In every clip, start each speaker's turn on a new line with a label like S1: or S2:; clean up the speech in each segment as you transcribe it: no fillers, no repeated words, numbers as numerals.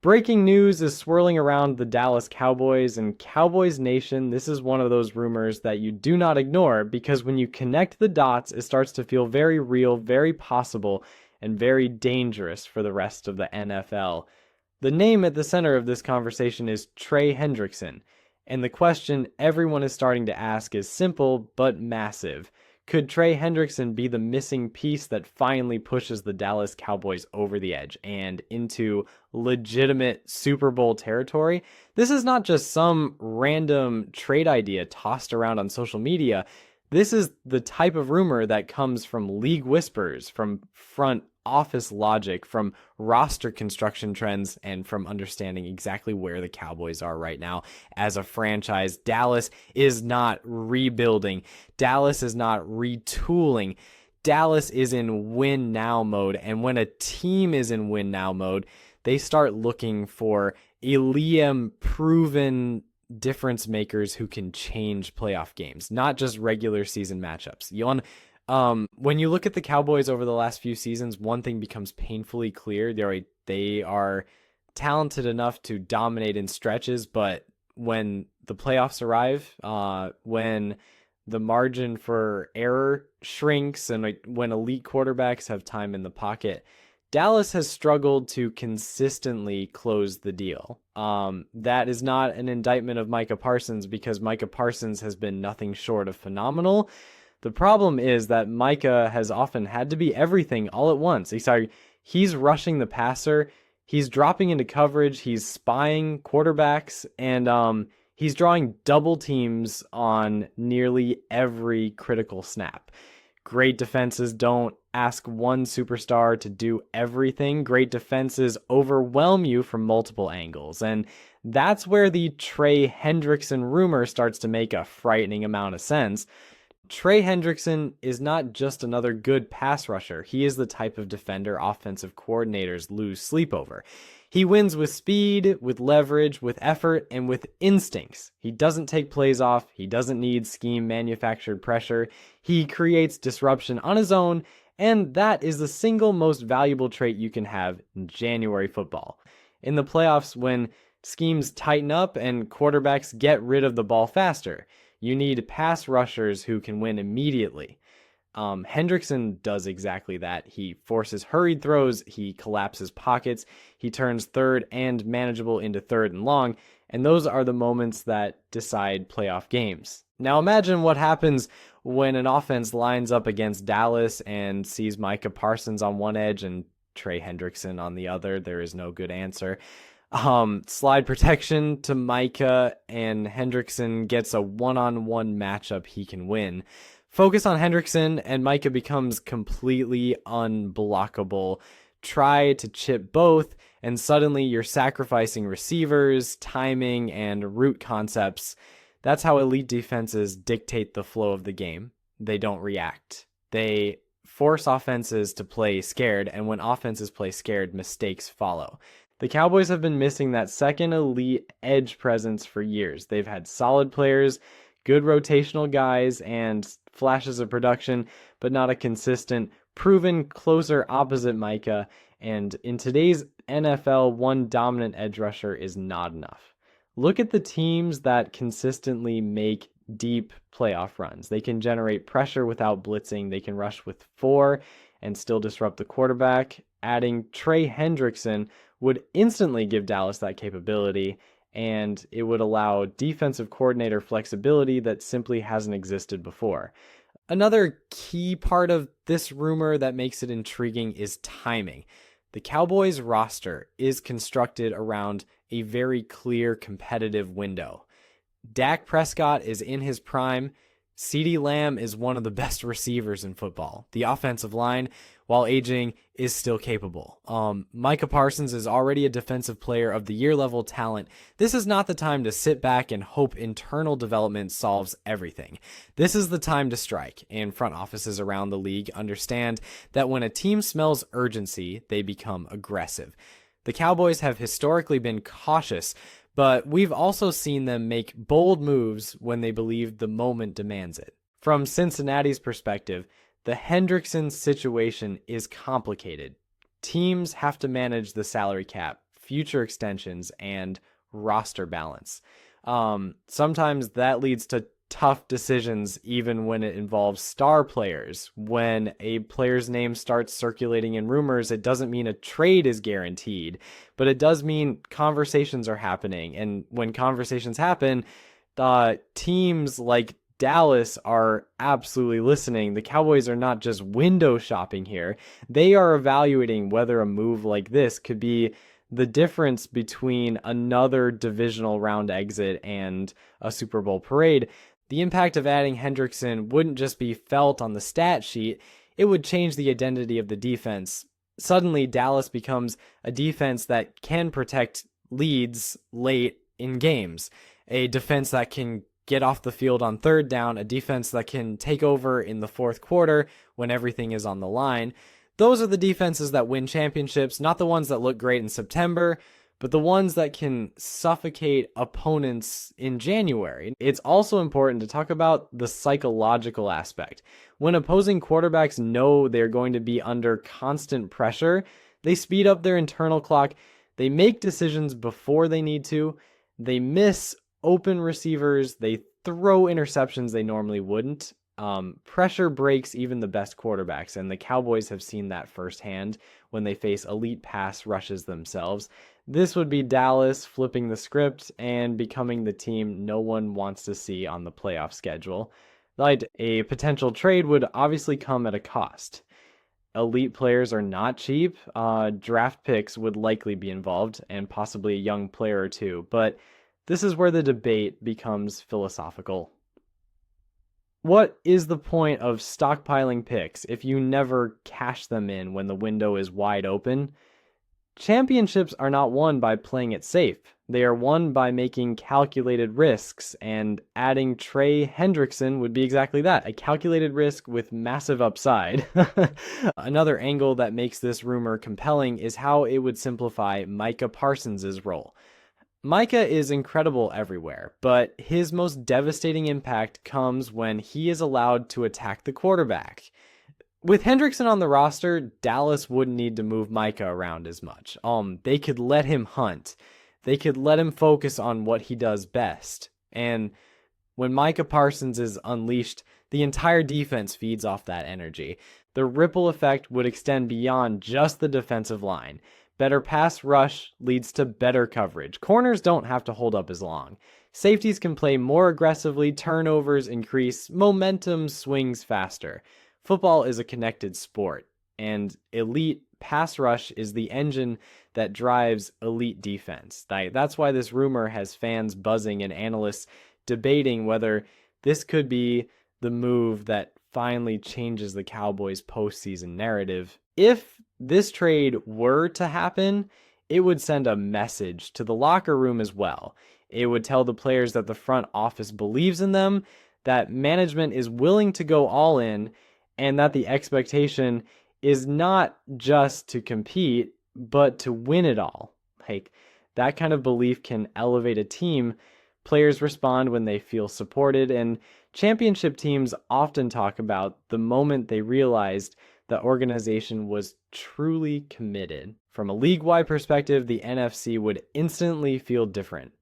S1: Breaking news is swirling around the Dallas Cowboys, and Cowboys Nation, this is one of those rumors that you do not ignore, because when you connect the dots, it starts to feel very real, very possible, and very dangerous for the rest of the NFL. The name at the center of this conversation is Trey Hendrickson, and the question everyone is starting to ask is simple but massive. Could Trey Hendrickson be the missing piece that finally pushes the Dallas Cowboys over the edge and into legitimate Super Bowl territory? This is not just some random trade idea tossed around on social media. This is the type of rumor that comes from league whispers, from front office logic, from roster construction trends, and from understanding exactly where the Cowboys are right now as a franchise. Dallas is not rebuilding. Dallas is not retooling. Dallas is in win now mode. And when a team is in win now mode, they start looking for Eliam proven difference makers who can change playoff games, not just regular season matchups. When you look at the Cowboys over the last few seasons, one thing becomes painfully clear. They are talented enough to dominate in stretches, but when the playoffs arrive, when the margin for error shrinks and when elite quarterbacks have time in the pocket, Dallas has struggled to consistently close the deal. That is not an indictment of Micah Parsons, because Micah Parsons has been nothing short of phenomenal. The problem is that Micah has often had to be everything all at once. He's rushing the passer, he's dropping into coverage, he's spying quarterbacks, and he's drawing double teams on nearly every critical snap. Great defenses don't ask one superstar to do everything. Great defenses overwhelm you from multiple angles. And that's where the Trey Hendrickson rumor starts to make a frightening amount of sense. Trey Hendrickson is not just another good pass rusher. He is the type of defender offensive coordinators lose sleep over. He wins with speed, with leverage, with effort, and with instincts. He doesn't take plays off. He doesn't need scheme manufactured pressure. He creates disruption on his own, and that is the single most valuable trait you can have in January football. In the playoffs, when schemes tighten up and quarterbacks get rid of the ball faster, you need pass rushers who can win immediately. Hendrickson does exactly that. He forces hurried throws, he collapses pockets, he turns third and manageable into third and long, and those are the moments that decide playoff games. Now imagine what happens when an offense lines up against Dallas and sees Micah Parsons on one edge and Trey Hendrickson on the other. There is no good answer. Slide protection to Micah, and Hendrickson gets a one-on-one matchup he can win. Focus on Hendrickson, and Micah becomes completely unblockable. Try to chip both, and suddenly you're sacrificing receivers, timing, and route concepts. That's how elite defenses dictate the flow of the game. They don't react. They force offenses to play scared, and when offenses play scared, mistakes follow. The Cowboys have been missing that second elite edge presence for years. They've had solid players, good rotational guys, and flashes of production, but not a consistent, proven closer opposite Micah. And in today's NFL, one dominant edge rusher is not enough. Look at the teams that consistently make deep playoff runs. They can generate pressure without blitzing. They can rush with four and still disrupt the quarterback. Adding Trey Hendrickson would instantly give Dallas that capability, and it would allow defensive coordinator flexibility that simply hasn't existed before. Another key part of this rumor that makes it intriguing is timing. The Cowboys roster is constructed around a very clear competitive window. Dak Prescott is in his prime. CeeDee Lamb is one of the best receivers in football. The offensive line, while aging, is still capable. Micah Parsons is already a defensive player of the year level talent. This is not the time to sit back and hope internal development solves everything. This is the time to strike, and front offices around the league understand that when a team smells urgency, they become aggressive. The Cowboys have historically been cautious, but we've also seen them make bold moves when they believe the moment demands it. From Cincinnati's perspective, the Hendrickson situation is complicated. Teams have to manage the salary cap future extensions and roster balance. Sometimes that leads to tough decisions even when it involves star players. When a player's name starts circulating in rumors, it doesn't mean a trade is guaranteed, but it does mean conversations are happening. And when conversations happen, teams like Dallas are absolutely listening. The Cowboys are not just window shopping here. They are evaluating whether a move like this could be the difference between another divisional round exit and a Super Bowl parade. The impact of adding Hendrickson wouldn't just be felt on the stat sheet, it would change the identity of the defense. Suddenly, Dallas becomes a defense that can protect leads late in games, a defense that can get off the field on third down, a defense that can take over in the fourth quarter when everything is on the line. Those are the defenses that win championships, not the ones that look great in September, but the ones that can suffocate opponents in January. It's also important to talk about the psychological aspect. When opposing quarterbacks know they're going to be under constant pressure, they speed up their internal clock, they make decisions before they need to, they miss open receivers, they throw interceptions they normally wouldn't. Pressure breaks even the best quarterbacks, and the Cowboys have seen that firsthand when they face elite pass rushes themselves. This would be Dallas flipping the script and becoming the team no one wants to see on the playoff schedule. Like, a potential trade would obviously come at a cost. Elite players are not cheap. Draft picks would likely be involved, and possibly a young player or two, but this is where the debate becomes philosophical. What is the point of stockpiling picks if you never cash them in when the window is wide open? Championships are not won by playing it safe. They are won by making calculated risks, and adding Trey Hendrickson would be exactly that, a calculated risk with massive upside. Another angle that makes this rumor compelling is how it would simplify Micah Parsons' role. Micah is incredible everywhere, but his most devastating impact comes when he is allowed to attack the quarterback. With Hendrickson on the roster, Dallas wouldn't need to move Micah around as much. They could let him hunt. They could let him focus on what he does best. And when Micah Parsons is unleashed, the entire defense feeds off that energy. The ripple effect would extend beyond just the defensive line. Better pass rush leads to better coverage. Corners don't have to hold up as long. Safeties can play more aggressively, turnovers increase, momentum swings faster. Football is a connected sport, and elite pass rush is the engine that drives elite defense. That's why this rumor has fans buzzing and analysts debating whether this could be the move that finally changes the Cowboys' postseason narrative. If this trade were to happen, it would send a message to the locker room as well. It would tell the players that the front office believes in them, that management is willing to go all in, and that the expectation is not just to compete, but to win it all. Like, that kind of belief can elevate a team. Players respond when they feel supported, and championship teams often talk about the moment they realized the organization was truly committed. From a league-wide perspective, the NFC would instantly feel different.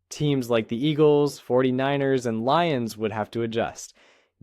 S1: Teams like the Eagles, 49ers, and Lions would have to adjust.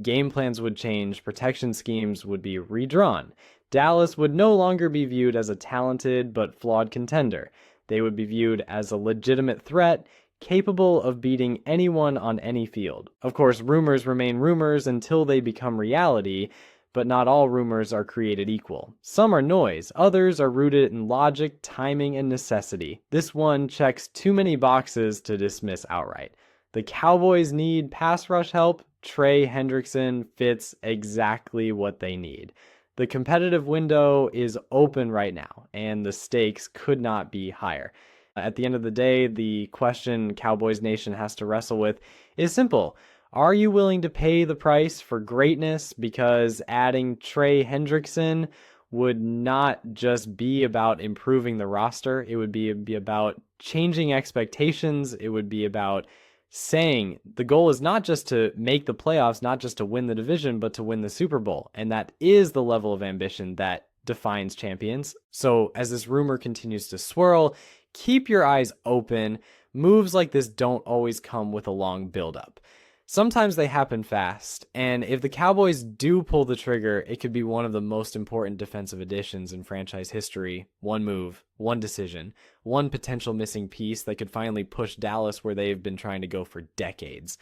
S1: Game plans would change, protection schemes would be redrawn. Dallas would no longer be viewed as a talented but flawed contender. They would be viewed as a legitimate threat, capable of beating anyone on any field. Of course, rumors remain rumors until they become reality, but not all rumors are created equal. Some are noise, others are rooted in logic, timing, and necessity. This one checks too many boxes to dismiss outright. The Cowboys need pass rush help. Trey Hendrickson fits exactly what they need. The competitive window is open right now, and the stakes could not be higher. At the end of the day, the question Cowboys Nation has to wrestle with is simple. Are you willing to pay the price for greatness? Because adding Trey Hendrickson would not just be about improving the roster. It would be about changing expectations. It would be about saying the goal is not just to make the playoffs, not just to win the division, but to win the Super Bowl. And that is the level of ambition that defines champions. So as this rumor continues to swirl, keep your eyes open. Moves like this don't always come with a long buildup. Sometimes they happen fast, and if the Cowboys do pull the trigger, it could be one of the most important defensive additions in franchise history. One move, one decision, one potential missing piece that could finally push Dallas where they've been trying to go for decades.